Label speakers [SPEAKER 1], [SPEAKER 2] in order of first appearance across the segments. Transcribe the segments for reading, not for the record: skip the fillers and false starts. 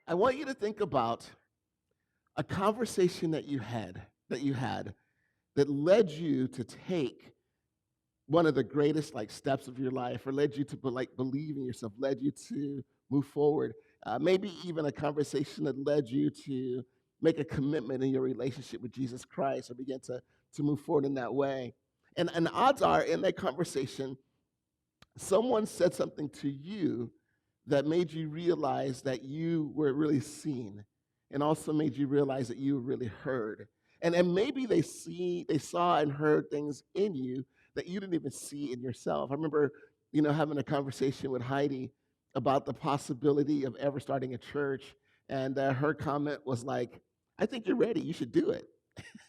[SPEAKER 1] I want you to think about a conversation that you had that led you to take one of the greatest steps of your life, or led you to believe in yourself, led you to move forward. Maybe even a conversation that led you to make a commitment in your relationship with Jesus Christ, or begin to move forward in that way. And odds are, in that conversation, someone said something to you that made you realize that you were really seen, and also made you realize that you were really heard. And maybe they saw and heard things in you that you didn't even see in yourself. I remember, having a conversation with Heidi about the possibility of ever starting a church, and her comment was like, "I think you're ready. You should do it."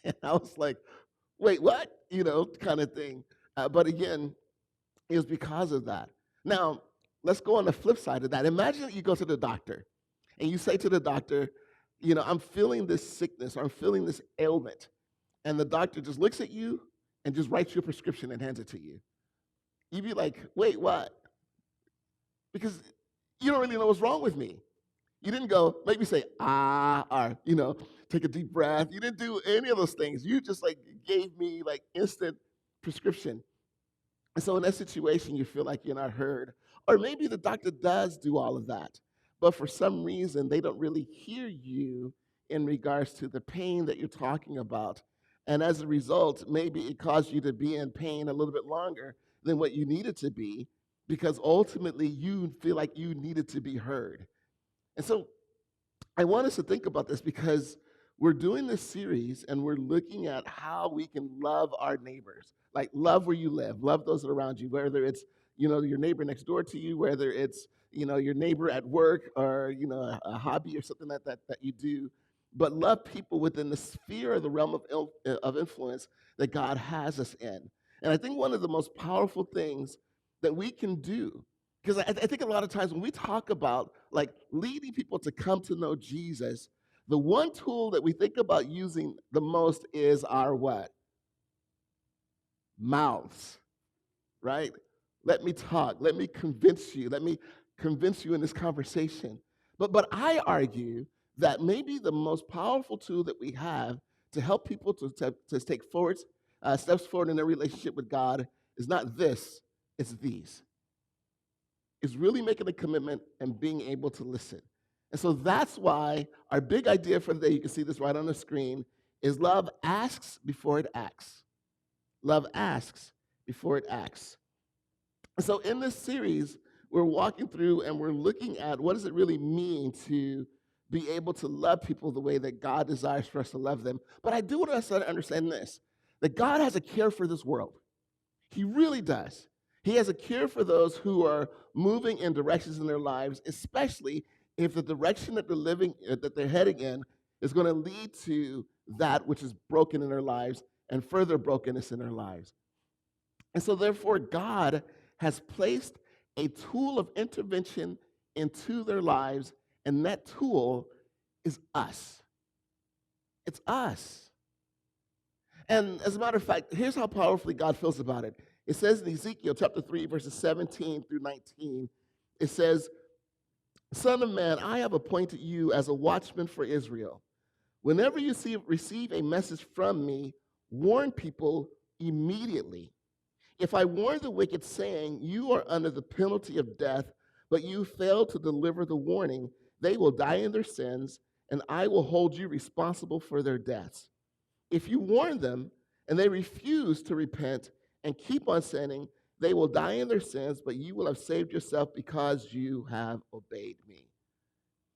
[SPEAKER 1] And I was like, "Wait, what?" Kind of thing. But again, it was because of that. Now, let's go on the flip side of that. Imagine that you go to the doctor and you say to the doctor, "I'm feeling this sickness, or I'm feeling this ailment." And the doctor just looks at you and just writes you a prescription and hands it to you. You'd be like, "Wait, what?" Because you don't really know what's wrong with me. You didn't go, maybe say, "Ah," or, take a deep breath. You didn't do any of those things. You just gave me instant prescription. And so in that situation, you feel like you're not heard. Or maybe the doctor does do all of that, but for some reason, they don't really hear you in regards to the pain that you're talking about. And as a result, maybe it caused you to be in pain a little bit longer than what you needed to be, because ultimately you feel like you needed to be heard. And so I want us to think about this, because we're doing this series and we're looking at how we can love our neighbors. Like, love where you live, love those that are around you, whether it's, your neighbor next door to you, whether it's, your neighbor at work, or, a hobby or something like that you do. But love people within the sphere of the realm of influence that God has us in. And I think one of the most powerful things that we can do, because I think a lot of times when we talk about leading people to come to know Jesus, the one tool that we think about using the most is our what? Mouths, right? Let me talk. Let me convince you. Let me convince you in this conversation. But I argue that maybe the most powerful tool that we have to help people to take steps forward in their relationship with God is not this, it's these. Is really making a commitment and being able to listen. And so that's why our big idea for the day, you can see this right on the screen, is love asks before it acts. Love asks before it acts. And so in this series, we're walking through and we're looking at what does it really mean to be able to love people the way that God desires for us to love them. But I do want us to understand this, that God has a care for this world. He really does. He has a cure for those who are moving in directions in their lives, especially if the direction that that they're heading in is going to lead to that which is broken in their lives and further brokenness in their lives. And so therefore, God has placed a tool of intervention into their lives, and that tool is us. It's us. And as a matter of fact, here's how powerfully God feels about it. It says in Ezekiel chapter 3, verses 17 through 19, it says, "Son of man, I have appointed you as a watchman for Israel. Whenever you receive a message from me, warn people immediately. If I warn the wicked, saying, 'You are under the penalty of death,' but you fail to deliver the warning, they will die in their sins, and I will hold you responsible for their deaths. If you warn them and they refuse to repent and keep on sinning, they will die in their sins, but you will have saved yourself because you have obeyed me."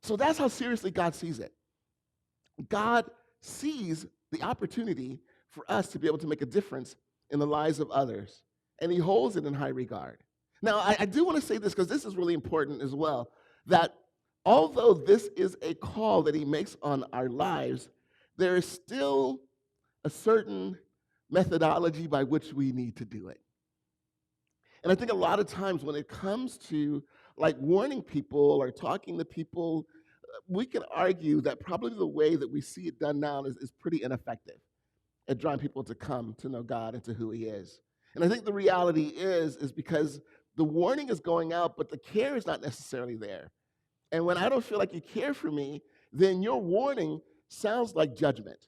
[SPEAKER 1] So that's how seriously God sees it. God sees the opportunity for us to be able to make a difference in the lives of others, and he holds it in high regard. Now, I do want to say this because this is really important as well, that although this is a call that he makes on our lives, there is still a certain methodology by which we need to do it. And I think a lot of times when it comes to warning people or talking to people, we can argue that probably the way that we see it done now is pretty ineffective at drawing people to come to know God and to who he is. And I think the reality is because the warning is going out, but the care is not necessarily there. And when I don't feel like you care for me, then your warning sounds like judgment.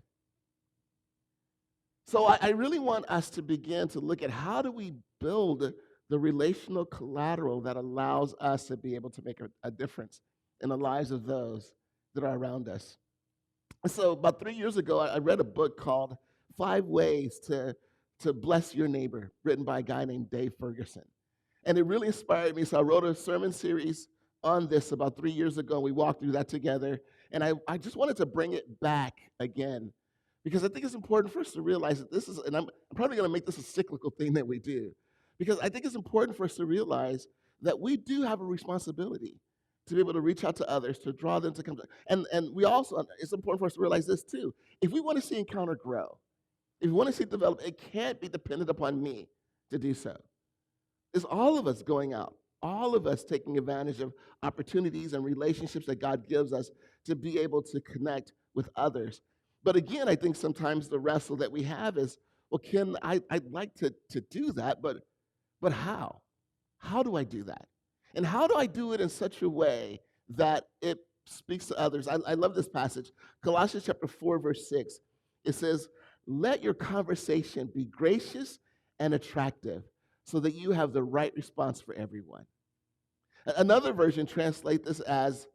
[SPEAKER 1] So I really want us to begin to look at how do we build the relational collateral that allows us to be able to make a difference in the lives of those that are around us. So about 3 years ago, I read a book called Five Ways to Bless Your Neighbor, written by a guy named Dave Ferguson. And it really inspired me. So I wrote a sermon series on this about 3 years ago. We walked through that together. And I just wanted to bring it back again because I think it's important for us to realize that this is, and I'm probably going to make this a cyclical thing that we do, because I think it's important for us to realize that we do have a responsibility to be able to reach out to others, to draw them to come. And we also, it's important for us to realize this too. If we want to see Encounter grow, if we want to see it develop, it can't be dependent upon me to do so. It's all of us going out, all of us taking advantage of opportunities and relationships that God gives us to be able to connect with others. But again, I think sometimes the wrestle that we have is, well, I'd like to do that, but how? How do I do that? And how do I do it in such a way that it speaks to others? I love this passage. Colossians chapter 4, verse 6. It says, let your conversation be gracious and attractive so that you have the right response for everyone. Another version translates this as,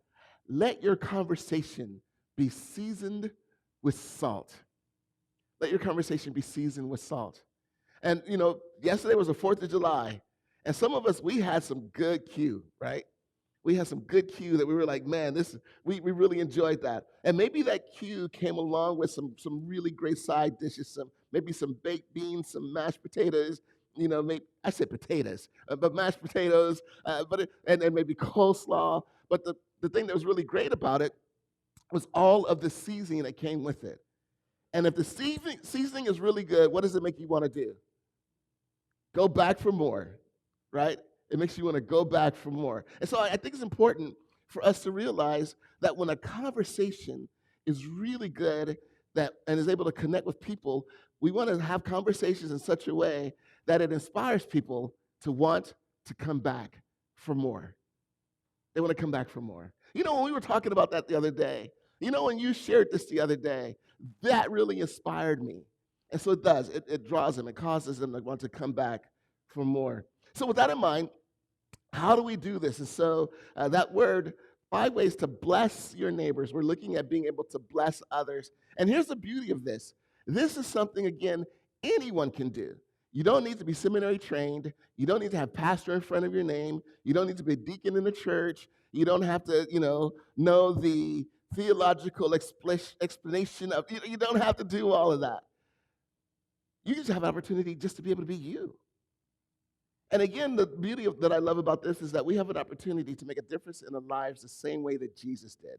[SPEAKER 1] let your conversation be seasoned with salt. Let your conversation be seasoned with salt. And, yesterday was the 4th of July. And some of us, we had some good cue, right? We had some good cue that we were like, man, we really enjoyed that. And maybe that cue came along with some really great side dishes, maybe some baked beans, some mashed potatoes, maybe, I said potatoes, but mashed potatoes, and maybe coleslaw. But the thing that was really great about it was all of the seasoning that came with it. And if the seasoning is really good, what does it make you want to do? Go back for more, right? It makes you want to go back for more. And so I think it's important for us to realize that when a conversation is really good and is able to connect with people, we want to have conversations in such a way that it inspires people to want to come back for more. They want to come back for more. When we were talking about that the other day, when you shared this the other day, that really inspired me. And so it does. It draws them. It causes them to want to come back for more. So with that in mind, how do we do this? And so that word, 5 ways to bless your neighbors. We're looking at being able to bless others. And here's the beauty of this. This is something, again, anyone can do. You don't need to be seminary trained. You don't need to have pastor in front of your name. You don't need to be a deacon in the church. You don't have to, know the theological explanation of, you don't have to do all of that. You just have an opportunity just to be able to be you. And again, the beauty that I love about this is that we have an opportunity to make a difference in our lives the same way that Jesus did.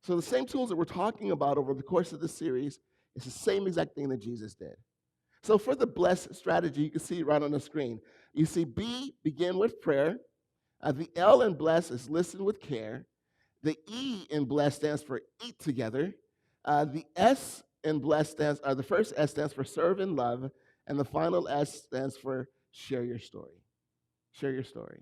[SPEAKER 1] So the same tools that we're talking about over the course of this series is the same exact thing that Jesus did. So for the BLESS strategy, you can see it right on the screen. You see B, begin with prayer. The L in BLESS is listen with care. The E in BLESS stands for eat together. The S in BLESS the first S stands for serve and love. And the final S stands for share your story. Share your story.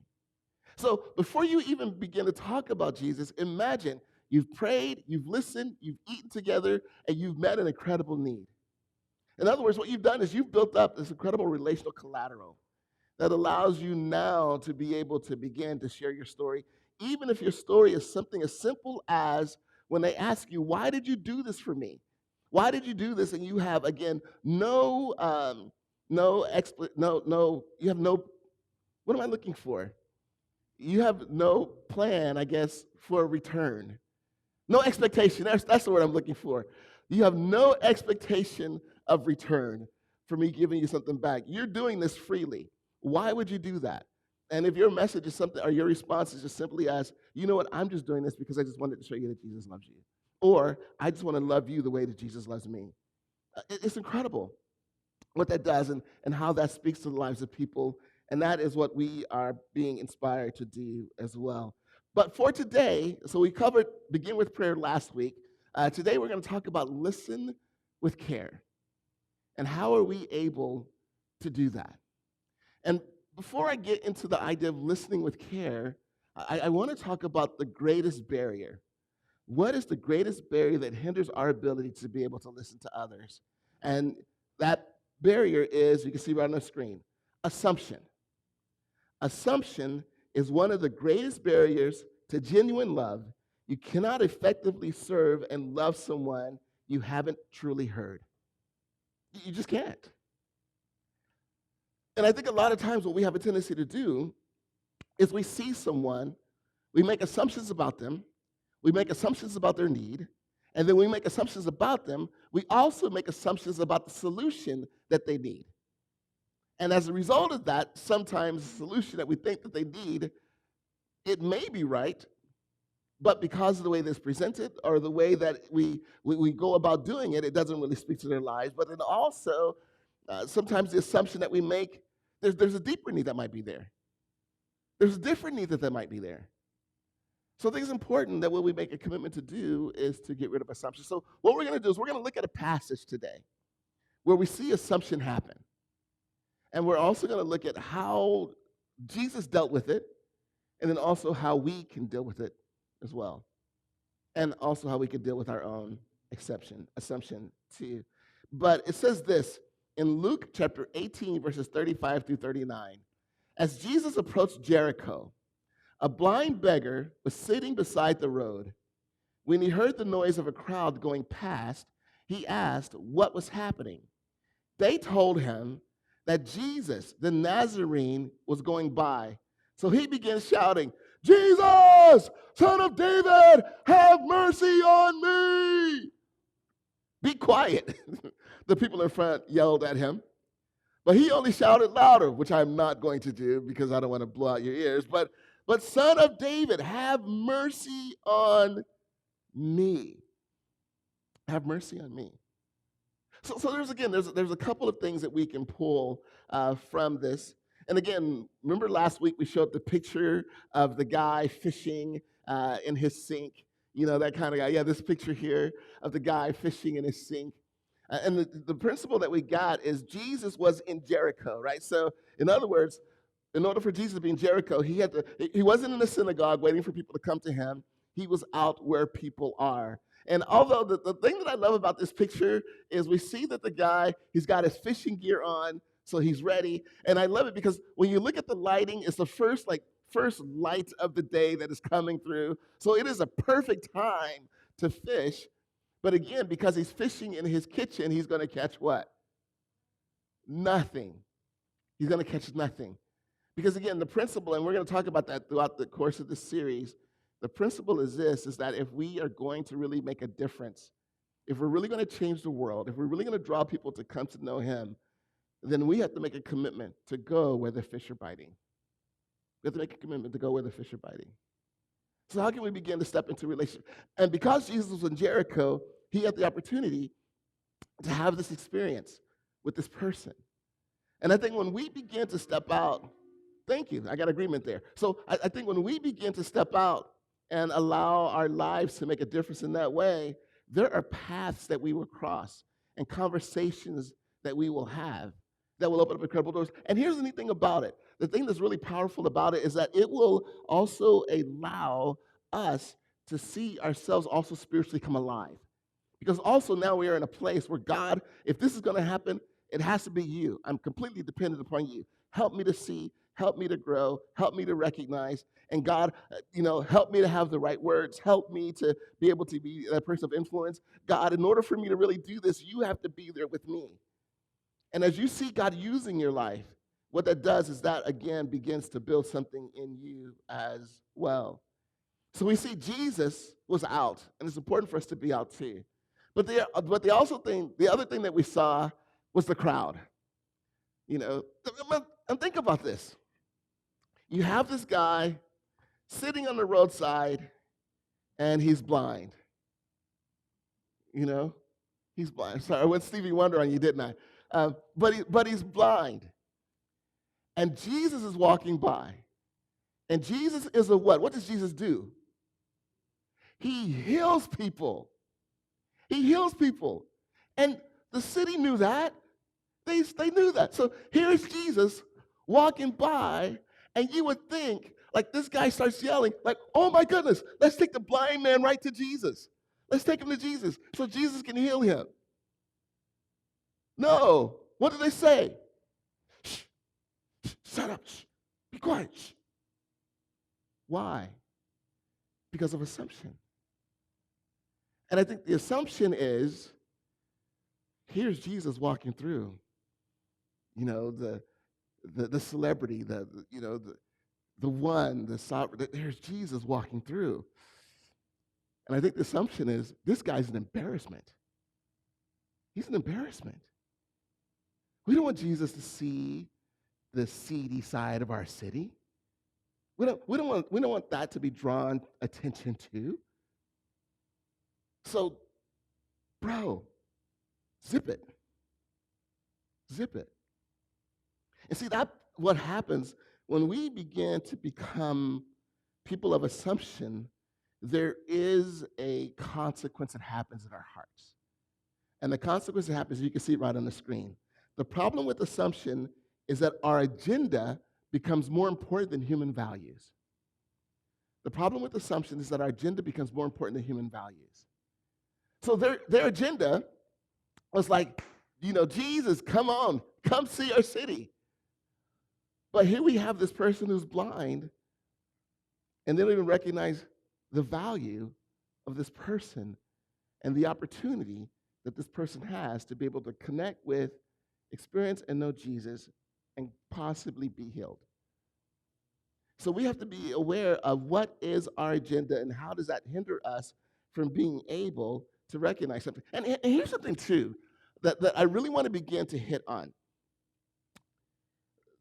[SPEAKER 1] So before you even begin to talk about Jesus, imagine you've prayed, you've listened, you've eaten together, and you've met an incredible need. In other words, what you've done is you've built up this incredible relational collateral that allows you now to be able to begin to share your story, even if your story is something as simple as when they ask you, why did you do this for me? Why did you do this? And you have, again, you have no, what am I looking for? You have no plan, I guess, for a return. No expectation, that's the word I'm looking for. You have no expectation of return for me giving you something back. You're doing this freely. Why would you do that? And if your message is something, or your response is just simply as, you know what, I'm just doing this because I just wanted to show you that Jesus loves you. Or I just want to love you the way that Jesus loves me. It's incredible what that does and how that speaks to the lives of people. And that is what we are being inspired to do as well. But for today, so we covered begin with prayer last week. Today we're going to talk about listen with care. And how are we able to do that? And before I get into the idea of listening with care, I want to talk about the greatest barrier. What is the greatest barrier that hinders our ability to be able to listen to others? And that barrier is, you can see right on the screen, assumption. Assumption is one of the greatest barriers to genuine love. You cannot effectively serve and love someone you haven't truly heard. You just can't. And I think a lot of times what we have a tendency to do is we see someone, we make assumptions about them, we make assumptions about their need, and then we make assumptions about them. We also make assumptions about the solution that they need. And as a result of that, sometimes the solution that we think that they need, it may be right, but because of the way that's presented or the way that we go about doing it, it doesn't really speak to their lives. But then also, sometimes the assumption that we make, there's a deeper need that might be there. There's a different need that might be there. So I think it's important that what we make a commitment to do is to get rid of assumptions. So what we're going to do is we're going to look at a passage today where we see assumption happen. And we're also going to look at how Jesus dealt with it, and then also how we can deal with it as well. And also how we can deal with our own assumption too. But it says this in Luke chapter 18, verses 35 through 39. As Jesus approached Jericho, a blind beggar was sitting beside the road. When he heard the noise of a crowd going past, he asked what was happening. They told him that Jesus, the Nazarene, was going by. So he began shouting, "Jesus, Son of David, have mercy on me!" "Be quiet," the people in front yelled at him. But he only shouted louder, which I'm not going to do because I don't want to blow out your ears. But Son of David, have mercy on me. Have mercy on me. So there's a couple of things that we can pull from this. And again, remember last week we showed the picture of the guy fishing in his sink. You know, that kind of guy. Yeah, this picture here of the guy fishing in his sink. And the principle that we got is Jesus was in Jericho, right? So in other words, in order for Jesus to be in Jericho, he wasn't in the synagogue waiting for people to come to him. He was out where people are. And although the thing that I love about this picture is we see that the guy, he's got his fishing gear on, so he's ready. And I love it because when you look at the lighting, it's the first light of the day that is coming through. So it is a perfect time to fish. But again, because he's fishing in his kitchen, he's going to catch what? Nothing. He's going to catch nothing. Because again, the principle, and we're going to talk about that throughout the course of this series, the principle is this, is that if we are going to really make a difference, if we're really going to change the world, if we're really going to draw people to come to know him, then we have to make a commitment to go where the fish are biting. We have to make a commitment to go where the fish are biting. So how can we begin to step into relationship? And because Jesus was in Jericho, he had the opportunity to have this experience with this person. And I think when we begin to step out, thank you, I got agreement there. So I think when we begin to step out and allow our lives to make a difference in that way, there are paths that we will cross and conversations that we will have that will open up incredible doors. And here's the neat thing about it. The thing that's really powerful about it is that it will also allow us to see ourselves also spiritually come alive. Because also now we are in a place where God, if this is going to happen, it has to be you. I'm completely dependent upon you. Help me to see, help me to grow, help me to recognize. And God, help me to have the right words. Help me to be able to be a person of influence. God, in order for me to really do this, you have to be there with me. And as you see God using your life, what that does is that, again, begins to build something in you as well. So we see Jesus was out, and it's important for us to be out too. But the other thing that we saw was the crowd. And think about this. You have this guy sitting on the roadside, and he's blind. He's blind. Sorry, I went Stevie Wonder on you, didn't I? But he's blind. And Jesus is walking by. And Jesus is a what? What does Jesus do? He heals people. He heals people. And the city knew that. They knew that. So here's Jesus walking by, and you would think, Like this guy starts yelling, like, oh my goodness, let's take the blind man right to Jesus. Let's take him to Jesus so Jesus can heal him. No. What do they say? Shh, shut up. Shh, be quiet. Shh. Why? Because of assumption. And I think the assumption is, here's Jesus walking through. You know, the celebrity, the one, the sovereign. There's Jesus walking through. And I think the assumption is, this guy's an embarrassment. He's an embarrassment. We don't want Jesus to see the seedy side of our city. We don't want that to be drawn attention to. So, bro, zip it. Zip it. And see, that's what happens when we begin to become people of assumption. There is a consequence that happens in our hearts. And the consequence that happens, you can see it right on the screen. The problem with assumption is that our agenda becomes more important than human values. The problem with assumption is that our agenda becomes more important than human values. So their agenda was like, Jesus, come on, come see our city. But here we have this person who's blind, and they don't even recognize the value of this person and the opportunity that this person has to be able to connect with, experience, and know Jesus, and possibly be healed. So we have to be aware of what is our agenda and how does that hinder us from being able to recognize something. And here's something, too, that I really want to begin to hit on.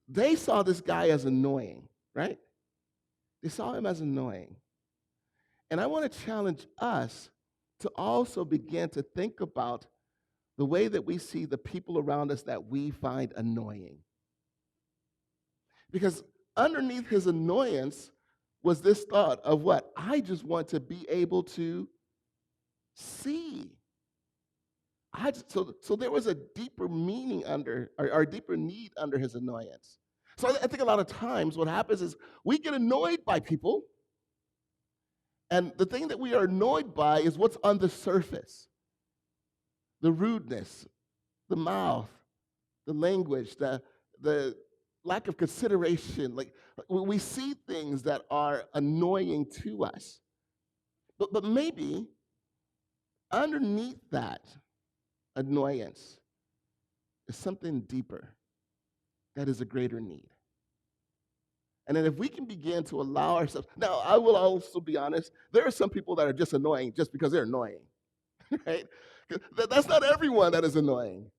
[SPEAKER 1] They saw this guy as annoying, right? They saw him as annoying. And I want to challenge us to also begin to think about the way that we see the people around us that we find annoying. Because underneath his annoyance was this thought of what? I just want to be able to see. So there was a deeper meaning under, or a deeper need under his annoyance. So I think a lot of times what happens is we get annoyed by people, and the thing that we are annoyed by is what's on the surface. The rudeness, the mouth, the language, the lack of consideration. Like we see things that are annoying to us. But maybe underneath that annoyance is something deeper that is a greater need. And then if we can begin to allow ourselves, now I will also be honest, there are some people that are just annoying just because they're annoying, right? That's not everyone that is annoying.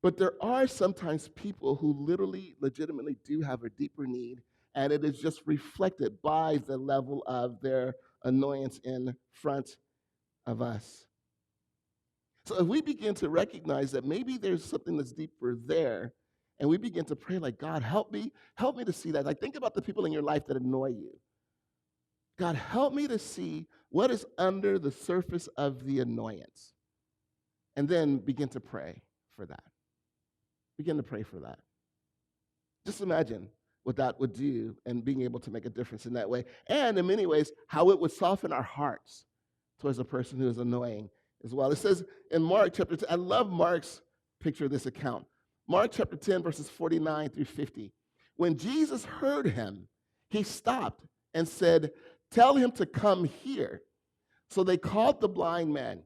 [SPEAKER 1] But there are sometimes people who literally, legitimately do have a deeper need, and it is just reflected by the level of their annoyance in front of us. So if we begin to recognize that maybe there's something that's deeper there, and we begin to pray like, God, help me to see that. Like, think about the people in your life that annoy you. God, help me to see what is under the surface of the annoyance. And then begin to pray for that. Begin to pray for that. Just imagine what that would do and being able to make a difference in that way. And in many ways, how it would soften our hearts towards a person who is annoying as well. It says in Mark chapter 10, I love Mark's picture of this account. Mark chapter 10, verses 49 through 50. When Jesus heard him, he stopped and said, tell him to come here. So they called the blind man.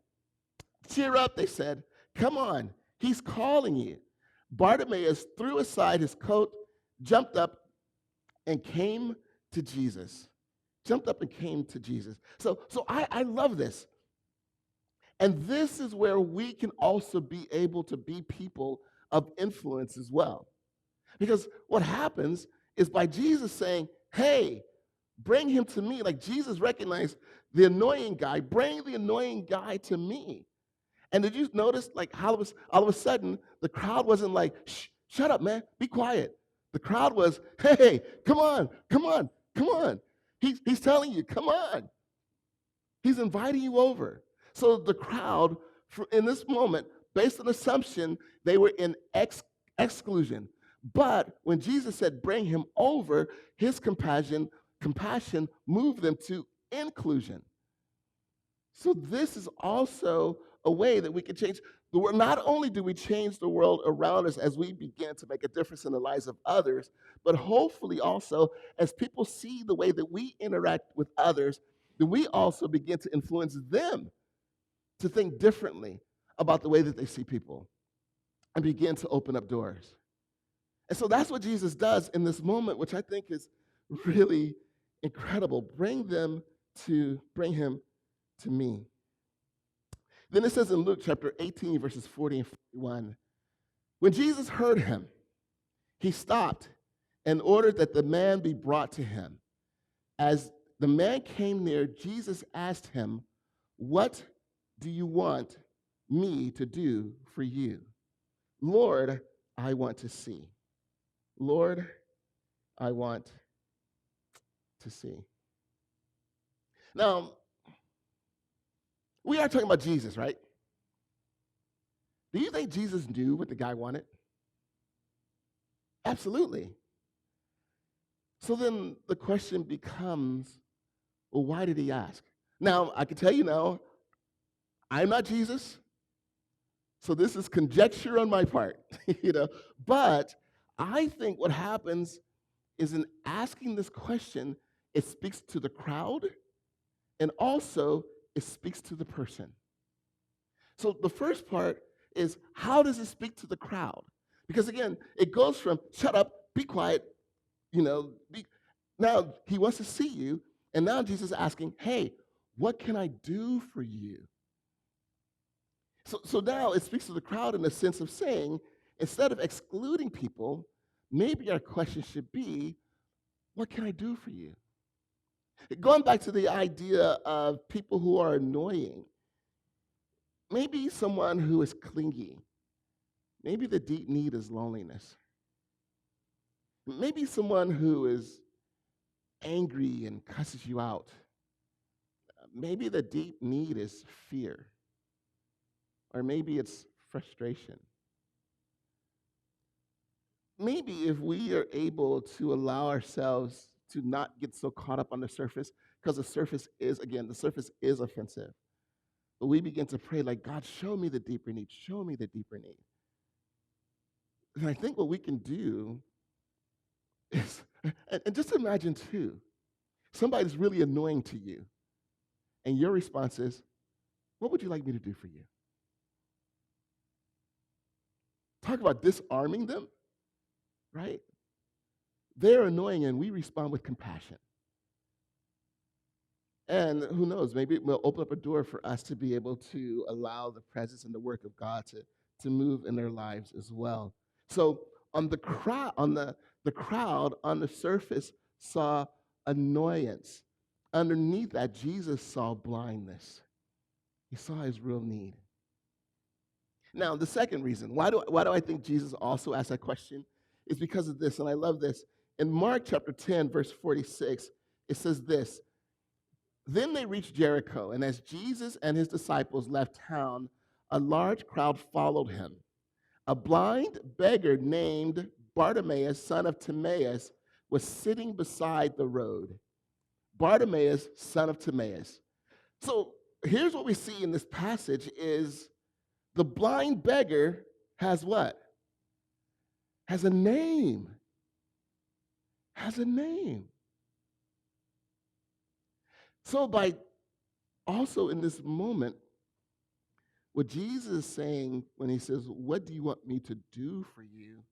[SPEAKER 1] Cheer up, they said. Come on, he's calling you. Bartimaeus threw aside his coat, jumped up, and came to Jesus. Jumped up and came to Jesus. So I love this. And this is where we can also be able to be people of influence as well. Because what happens is by Jesus saying, hey, bring him to me, like Jesus recognized the annoying guy, bring the annoying guy to me. And did you notice, like, how all of a sudden, the crowd wasn't like, shh, shut up, man, be quiet. The crowd was, hey, come on. He's telling you, come on. He's inviting you over. So the crowd, in this moment, based on assumption, they were in exclusion. But when Jesus said, bring him over, his compassion compassion moved them to inclusion. So this is also a way that we can change the world. Not only do we change the world around us as we begin to make a difference in the lives of others, but hopefully also as people see the way that we interact with others, then we also begin to influence them to think differently about the way that they see people and begin to open up doors. And so that's what Jesus does in this moment, which I think is really incredible. Bring him to me. Then it says in Luke chapter 18, verses 40 and 41, when Jesus heard him, he stopped and ordered that the man be brought to him. As the man came near, Jesus asked him, "What do you want me to do for you?" "Lord, I want to see." Lord, I want to see. Now, we are talking about Jesus, right? Do you think Jesus knew what the guy wanted? Absolutely. So then the question becomes, well, why did he ask? Now, I can tell you now, I'm not Jesus, so this is conjecture on my part, But I think what happens is in asking this question, it speaks to the crowd and also it speaks to the person. So the first part is, how does it speak to the crowd? Because again, it goes from shut up, be quiet, now he wants to see you, and now Jesus is asking, hey, what can I do for you? So now it speaks to the crowd in the sense of saying, instead of excluding people, maybe our question should be, what can I do for you? Going back to the idea of people who are annoying, maybe someone who is clingy, maybe the deep need is loneliness. Maybe someone who is angry and cusses you out. Maybe the deep need is fear. Or maybe it's frustration. Maybe if we are able to allow ourselves to not get so caught up on the surface, because the surface is offensive. But we begin to pray like, God, show me the deeper need. Show me the deeper need. And I think what we can do is, and just imagine too, somebody's really annoying to you, and your response is, what would you like me to do for you? Talk about disarming them, right? They're annoying, and we respond with compassion. And who knows, maybe it will open up a door for us to be able to allow the presence and the work of God to move in their lives as well. So on the crowd, the crowd on the surface saw annoyance. Underneath that, Jesus saw blindness. He saw his real need. Now, the second reason, why do I think Jesus also asked that question, is because of this, and I love this. In Mark chapter 10, verse 46, it says this, then they reached Jericho, and as Jesus and his disciples left town, a large crowd followed him. A blind beggar named Bartimaeus, son of Timaeus, was sitting beside the road. Bartimaeus, son of Timaeus. So here's what we see in this passage is the blind beggar has what? Has a name. Has a name. So by also in this moment, what Jesus is saying when he says, what do you want me to do for you?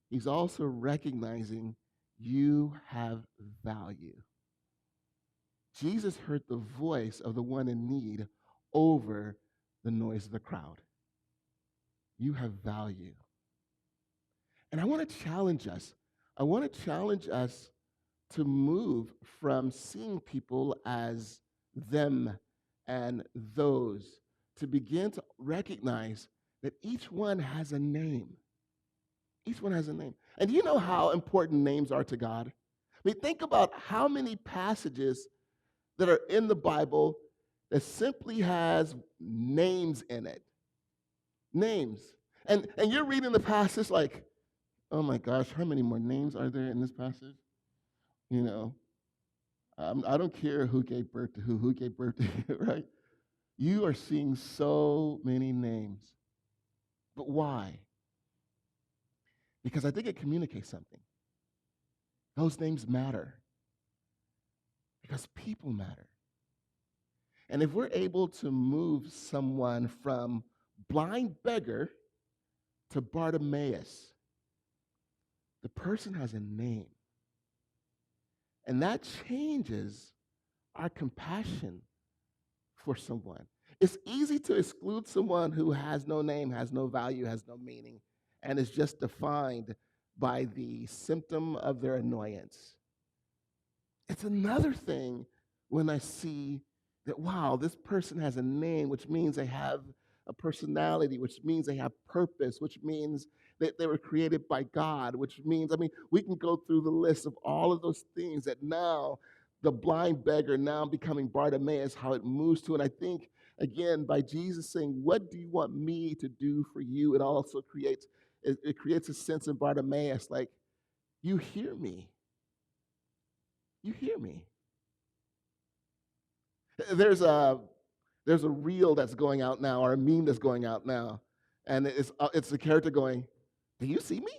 [SPEAKER 1] He's also recognizing you have value. Jesus heard the voice of the one in need over the noise of the crowd. You have value. And I want to challenge us. I want to challenge us to move from seeing people as them and those, to begin to recognize that each one has a name. Each one has a name. And do you know how important names are to God? I mean, think about how many passages that are in the Bible that simply has names in it. Names. And you're reading the passage like, oh my gosh, how many more names are there in this passage? I don't care who gave birth to who gave birth to you, right? You are seeing so many names. But why? Because I think it communicates something. Those names matter because people matter. And if we're able to move someone from blind beggar to Bartimaeus, the person has a name. And that changes our compassion for someone. It's easy to exclude someone who has no name, has no value, has no meaning, and is just defined by the symptom of their annoyance. It's another thing when I see that, wow, this person has a name, which means they have a personality, which means they have purpose, which means that they were created by God, which means, I mean, we can go through the list of all of those things that now the blind beggar now becoming Bartimaeus, how it moves to. And I think, again, by Jesus saying, what do you want me to do for you? It also creates, it creates a sense in Bartimaeus, like, you hear me. You hear me. There's a there's a reel that's going out now, or a meme that's going out now, and it's the character going, "Do you see me?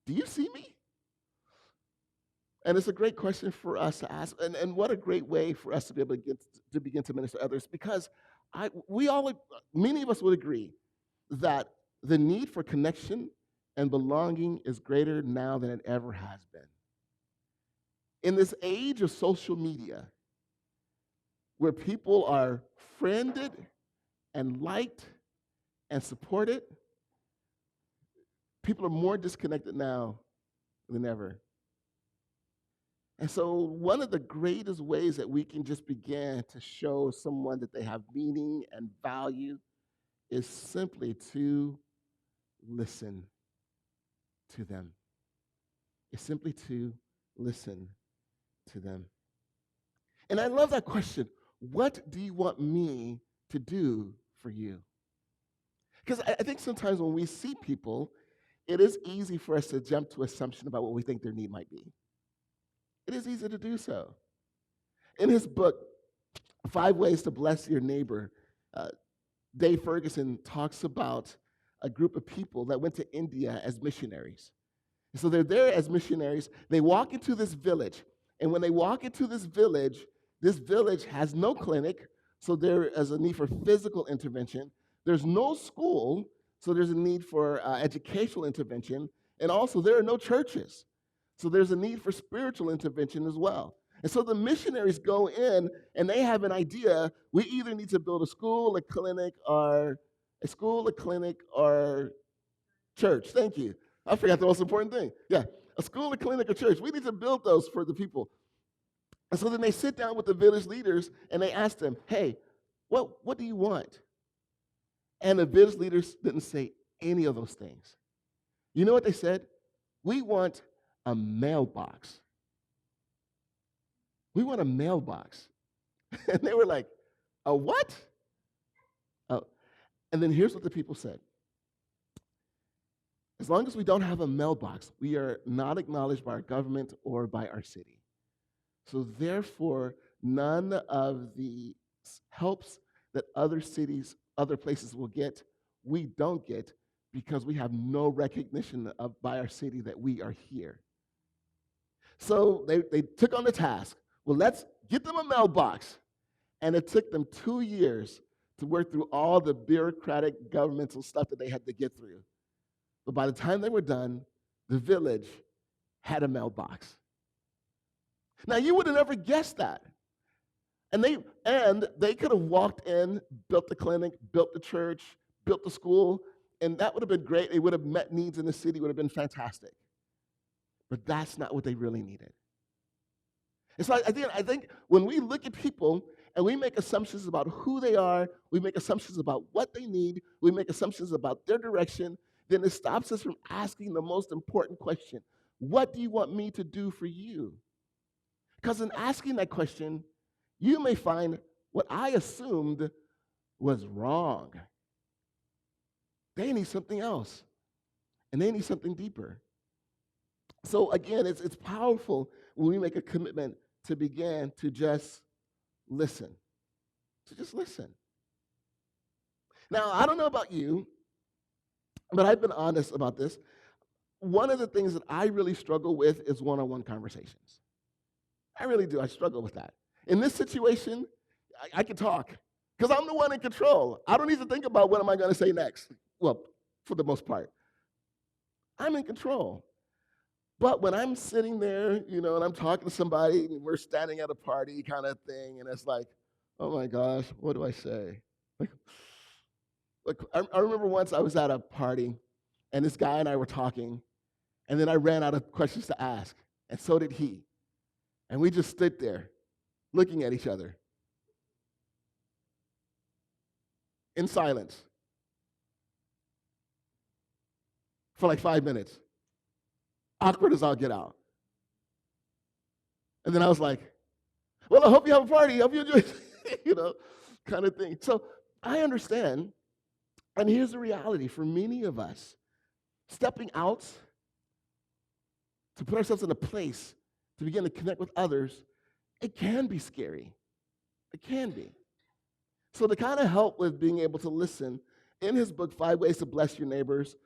[SPEAKER 1] Do you see me?" And it's a great question for us to ask, and what a great way for us to be able to begin to minister to others, because we all, many of us would agree that the need for connection and belonging is greater now than it ever has been. In this age of social media, where people are friended and liked and supported, people are more disconnected now than ever. And so, one of the greatest ways that we can just begin to show someone that they have meaning and value is simply to listen to them. It's simply to listen to them. And I love that question. What do you want me to do for you? Because I think sometimes when we see people, it is easy for us to jump to assumption about what we think their need might be. It is easy to do so. In his book, 5 Ways to Bless Your Neighbor, uh, Dave Ferguson talks about a group of people that went to India as missionaries. So they're there as missionaries. They walk into this village. And when they walk into this village has no clinic, so there is a need for physical intervention. There's no school, so there's a need for educational intervention. And also, there are no churches, so there's a need for spiritual intervention as well. And so the missionaries go in, and they have an idea. We either need to build a school, a clinic, or church. Thank you. I forgot the most important thing. Yeah, a school, a clinic, a church. We need to build those for the people. And so then they sit down with the village leaders and they ask them, hey, what do you want? And the village leaders didn't say any of those things. You know what they said? We want a mailbox. We want a mailbox. And they were like, a what? Oh. And then here's what the people said. As long as we don't have a mailbox, we are not acknowledged by our government or by our city. So therefore, none of the helps that other cities, other places will get, we don't get because we have no recognition by our city that we are here. So they took on the task. Well, let's get them a mailbox. And it took them 2 years to work through all the bureaucratic governmental stuff that they had to get through. But by the time they were done, the village had a mailbox. Now, you would have never guessed that. And they could have walked in, built the clinic, built the church, built the school, and that would have been great. It would have met needs in the city, would have been fantastic. But that's not what they really needed. It's like, I think when we look at people and we make assumptions about who they are, we make assumptions about what they need, we make assumptions about their direction, then it stops us from asking the most important question. What do you want me to do for you? Because in asking that question, you may find what I assumed was wrong. They need something else, and they need something deeper. So again, it's powerful when we make a commitment to begin to just listen, to just listen. Now, I don't know about you, but I've been honest about this. One of the things that I really struggle with is one-on-one conversations. I really do. I struggle with that. In this situation, I can talk because I'm the one in control. I don't need to think about what am I going to say next. Well, for the most part, I'm in control. But when I'm sitting there, and I'm talking to somebody, and we're standing at a party kind of thing, and it's like, oh my gosh, what do I say? Like, I remember once I was at a party, and this guy and I were talking, and then I ran out of questions to ask, and so did he. And we just stood there looking at each other in silence for like 5 minutes. Awkward as all get out. And then I was like, well, I hope you have a party. I hope you enjoy it, kind of thing. So I understand. And here's the reality for many of us, stepping out to put ourselves in a place to begin to connect with others, it can be scary. It can be. So to kind of help with being able to listen, in his book, 5 Ways to Bless Your Neighbors,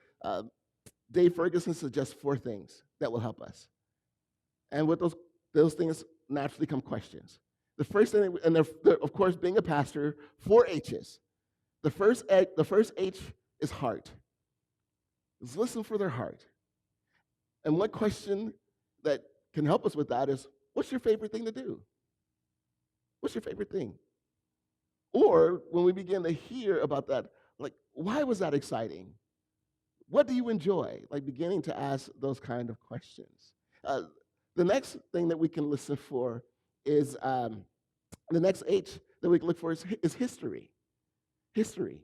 [SPEAKER 1] Dave Ferguson suggests 4 things that will help us. And with those things naturally come questions. The first thing, and they're, of course, being a pastor, 4 H's. The first H is heart. Is listen for their heart. And one question that can help us with that is, what's your favorite thing to do? What's your favorite thing? Or when we begin to hear about that, like, why was that exciting? What do you enjoy? Like beginning to ask those kind of questions. The next thing that we can listen for is, the next H that we can look for is history. History.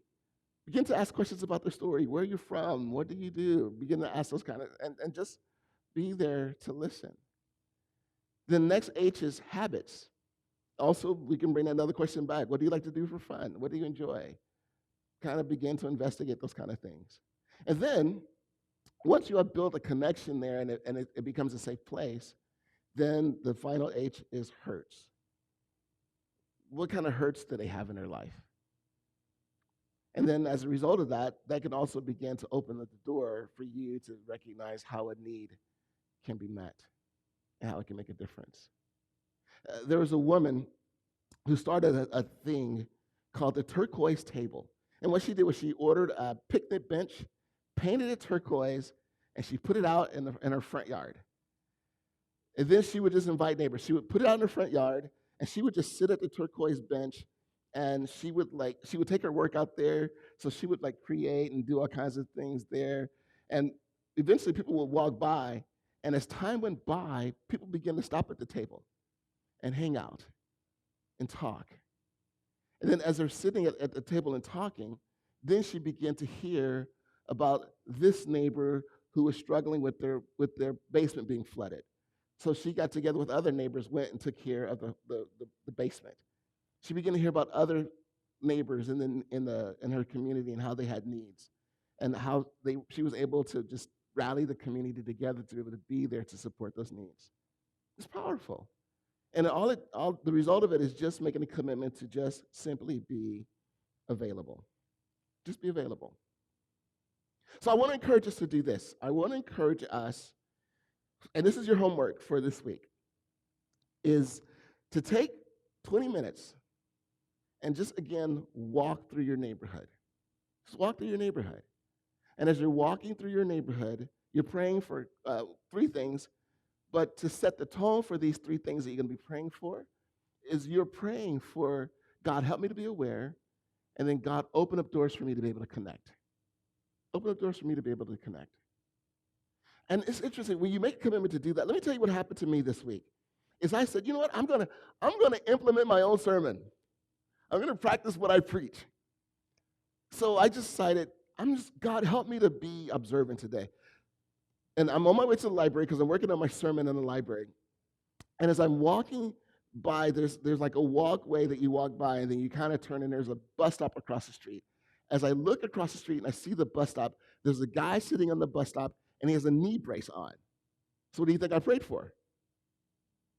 [SPEAKER 1] Begin to ask questions about their story. Where are you from? What do you do? Begin to ask those kind of, and just be there to listen. The next H is habits. Also, we can bring another question back. What do you like to do for fun? What do you enjoy? Kind of begin to investigate those kind of things. And then, once you have built a connection there and it becomes a safe place, then the final H is hurts. What kind of hurts do they have in their life? And then as a result of that, that can also begin to open the door for you to recognize how a need can be met and how it can make a difference. There was a woman who started a thing called the turquoise table. And what she did was she ordered a picnic bench, painted it turquoise, and she put it out in her front yard. And then she would just invite neighbors. She would put it out in her front yard, and she would just sit at the turquoise bench, and she would take her work out there. So she would create and do all kinds of things there. And eventually people would walk by, and as time went by, people began to stop at the table and hang out and talk. And then as they're sitting at the table and talking, then she began to hear about this neighbor who was struggling with their basement being flooded. So she got together with other neighbors, went and took care of the basement. She began to hear about other neighbors in her community and how they had needs, and how she was able to just rally the community together to be able to be there to support those needs. It's powerful. And the result of it is just making a commitment to just simply be available. Just be available. So I want to encourage us to do this. I want to encourage us, and this is your homework for this week, is to take 20 minutes and just, again, walk through your neighborhood. Just walk through your neighborhood. And as you're walking through your neighborhood, you're praying for 3 things. But to set the tone for these 3 things that you're going to be praying for is you're praying for, God, help me to be aware, and then God, open up doors for me to be able to connect. Open up doors for me to be able to connect. And it's interesting, when you make a commitment to do that, let me tell you what happened to me this week. Is I said, you know what, I'm gonna implement my own sermon. I'm gonna practice what I preach. So I just decided, God, help me to be observant today. And I'm on my way to the library because I'm working on my sermon in the library. And as I'm walking by, there's like a walkway that you walk by, and then you kind of turn, and there's a bus stop across the street. As I look across the street and I see the bus stop, there's a guy sitting on the bus stop, and he has a knee brace on. So what do you think I prayed for?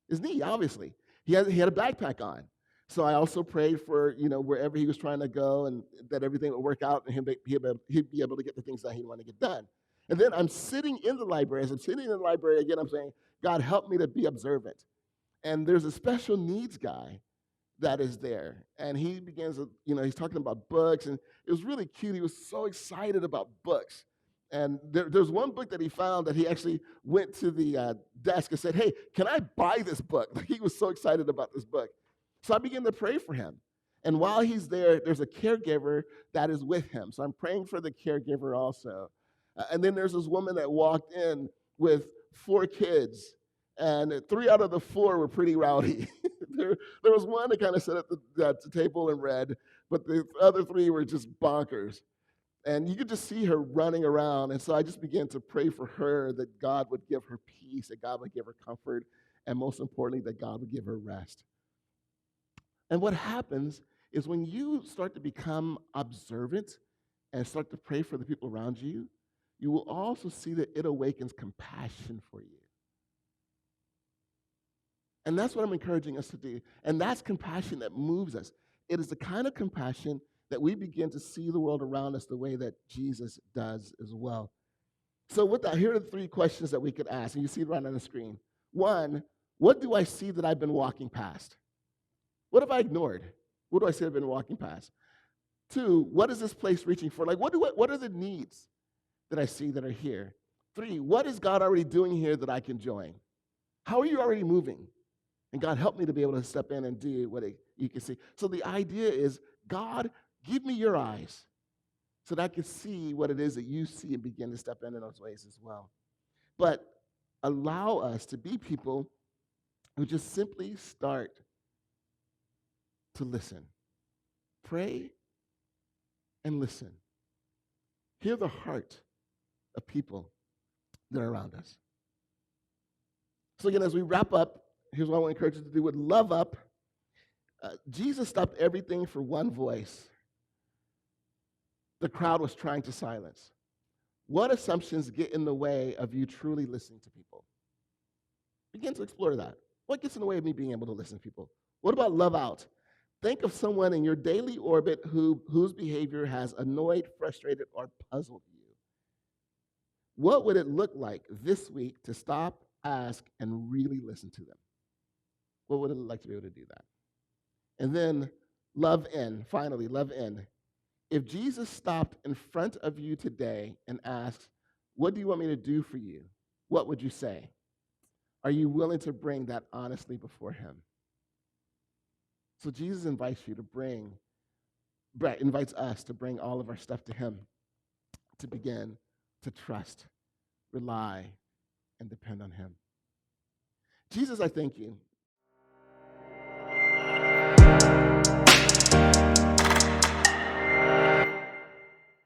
[SPEAKER 1] His knee, obviously. He had a backpack on. So I also prayed for, wherever he was trying to go and that everything would work out and he'd be able to get the things that he wanted to get done. And then I'm sitting in the library. As I'm sitting in the library again, I'm saying, God, help me to be observant. And there's a special needs guy that is there. And he begins, he's talking about books, and it was really cute. He was so excited about books. And there's one book that he found that he actually went to the desk and said, hey, can I buy this book? Like, he was so excited about this book. So I began to pray for him. And while he's there, there's a caregiver that is with him. So I'm praying for the caregiver also. And then there's this woman that walked in with 4 kids, and 3 out of the 4 were pretty rowdy. there was one that kind of sat at the table and read, but the other 3 were just bonkers. And you could just see her running around. And so I just began to pray for her that God would give her peace, that God would give her comfort, and most importantly, that God would give her rest. And what happens is when you start to become observant and start to pray for the people around you, you will also see that it awakens compassion for you. And that's what I'm encouraging us to do. And that's compassion that moves us. It is the kind of compassion that we begin to see the world around us the way that Jesus does as well. So with that, here are the 3 questions that we could ask, and you see it right on the screen. 1, what do I see that I've been walking past? What have I ignored? What do I see I've been walking past? 2, what is this place reaching for? Like, what are the needs that I see that are here? 3, what is God already doing here that I can join? How are you already moving? And God, help me to be able to step in and do what you can see. So the idea is, God, give me your eyes so that I can see what it is that you see and begin to step in those ways as well. But allow us to be people who just simply start to listen. Pray and listen. Hear the heart of people that are around us. So again, as we wrap up, here's what I want to encourage you to do with Love Up. Jesus stopped everything for one voice the crowd was trying to silence. What assumptions get in the way of you truly listening to people? Begin to explore that. What gets in the way of me being able to listen to people? What about Love Out? Think of someone in your daily orbit whose behavior has annoyed, frustrated, or puzzled you. What would it look like this week to stop, ask, and really listen to them? What would it look like to be able to do that? And then Love In, finally, Love In. If Jesus stopped in front of you today and asked, what do you want me to do for you? What would you say? Are you willing to bring that honestly before him? So Jesus invites us to bring all of our stuff to him, to begin to trust, rely, and depend on him. Jesus, I thank you